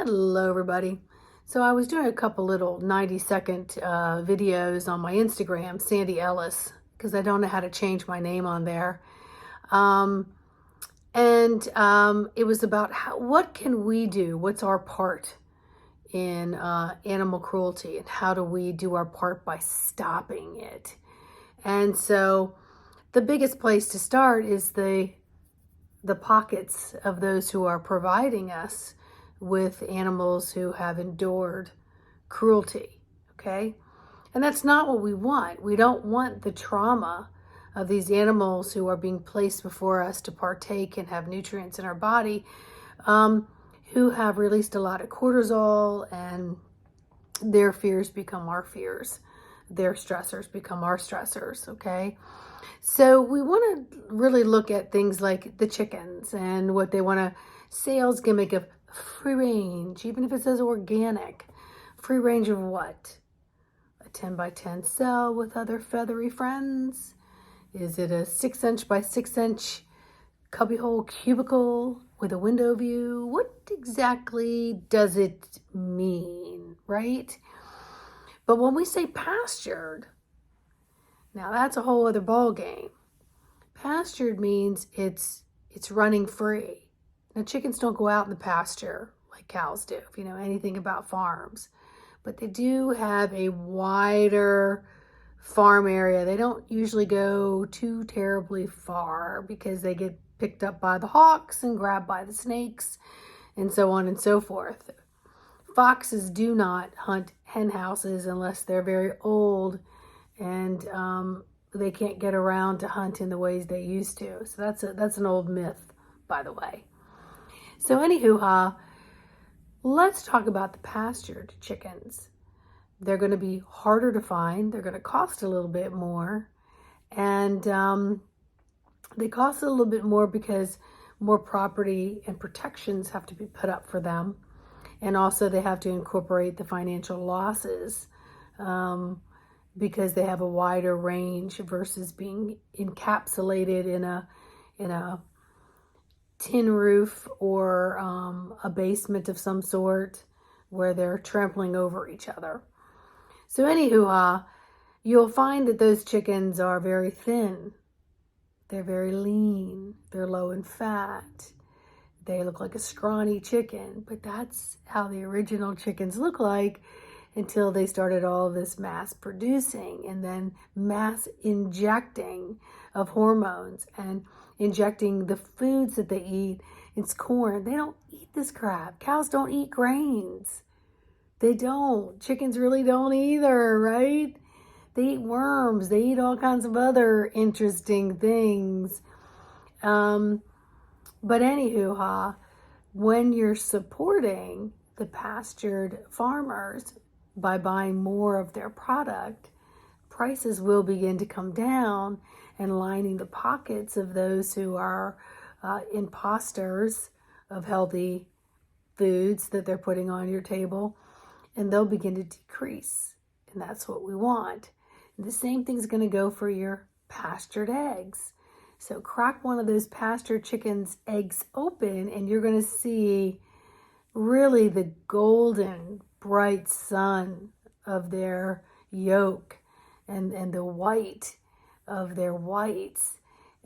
Hello, everybody. So I was doing a couple little 90-second videos on my Instagram, Sandy Ellis, because I don't know how to change my name on there. Um, and it was about what can we do? What's our part in animal cruelty, and how do we do our part by stopping it? And so the biggest place to start is the pockets of those who are providing us with animals who have endured cruelty, okay? And that's not what we want. We don't want the trauma of these animals who are being placed before us to partake and have nutrients in our body, who have released a lot of cortisol, and their fears become our fears. Their stressors become our stressors, okay? So we want to really look at things like the chickens and what they want to sales gimmick of free range, even if it says organic. Free range of what? A 10 by 10 cell with other feathery friends? Is it a 6-inch by 6-inch cubbyhole cubicle with a window view? What exactly does it mean, right? But when we say pastured, now that's a whole other ball game. Pastured means it's running free. Now chickens don't go out in the pasture like cows do, if you know anything about farms. But they do have a wider farm area. They don't usually go too terribly far because they get picked up by the hawks and grabbed by the snakes and so on and so forth. Foxes do not hunt hen houses unless they're very old and they can't get around to hunt in the ways they used to. So that's an old myth, by the way. So anywho, let's talk about the pastured chickens. They're going to be harder to find. They're going to cost a little bit more. And they cost a little bit more because more property and protections have to be put up for them. And also they have to incorporate the financial losses because they have a wider range versus being encapsulated in a tin roof or a basement of some sort where they're trampling over each other. So anywho, you'll find that those chickens are very thin. They're very lean. They're low in fat. They look like a scrawny chicken, but that's how the original chickens look like until they started all this mass producing and then mass injecting of hormones and injecting the foods that they eat. It's corn. They don't eat this crap. Cows don't eat grains. They don't. Chickens really don't either, right? They eat worms. They eat all kinds of other interesting things. But anywho, when you're supporting the pastured farmers by buying more of their product, prices will begin to come down and lining the pockets of those who are imposters of healthy foods that they're putting on your table, and they'll begin to decrease. And that's what we want. And the same thing's going to go for your pastured eggs. So crack one of those pastured chickens' eggs open and you're going to see really the golden, bright sun of their yolk and the white of their whites.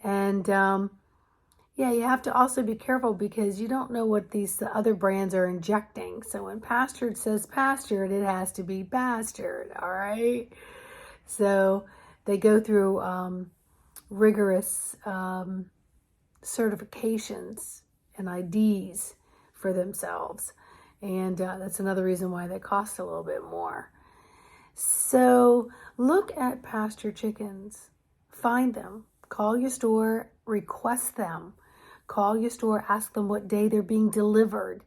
And yeah, you have to also be careful because you don't know what these other brands are injecting. So when pastured says pastured, it has to be pastured, all right? So they go through rigorous certifications and IDs for themselves. And that's another reason why they cost a little bit more. So look at pasture chickens. Find them. Call your store. Request them. Call your store. Ask them what day they're being delivered.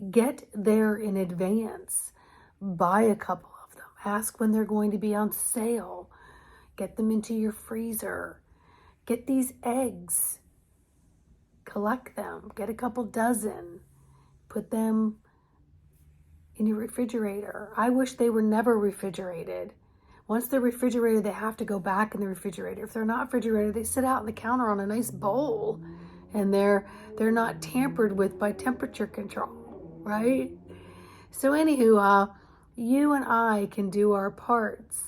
Get there in advance. Buy a couple of them. Ask when they're going to be on sale. Get them into your freezer. Get these eggs, collect them, get a couple dozen, put them in your refrigerator. I wish they were never refrigerated. Once they're refrigerated, they have to go back in the refrigerator. If they're not refrigerated, they sit out on the counter on a nice bowl and they're not tampered with by temperature control, right? So anywho, you and I can do our parts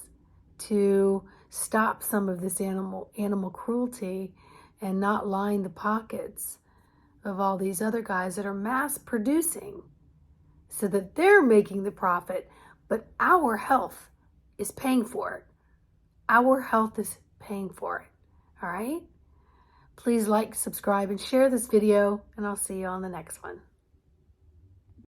to stop some of this animal cruelty and not line the pockets of all these other guys that are mass producing so that they're making the profit, but our health is paying for it. Our health is paying for it. All right? Please like, subscribe, and share this video, and I'll see you on the next one.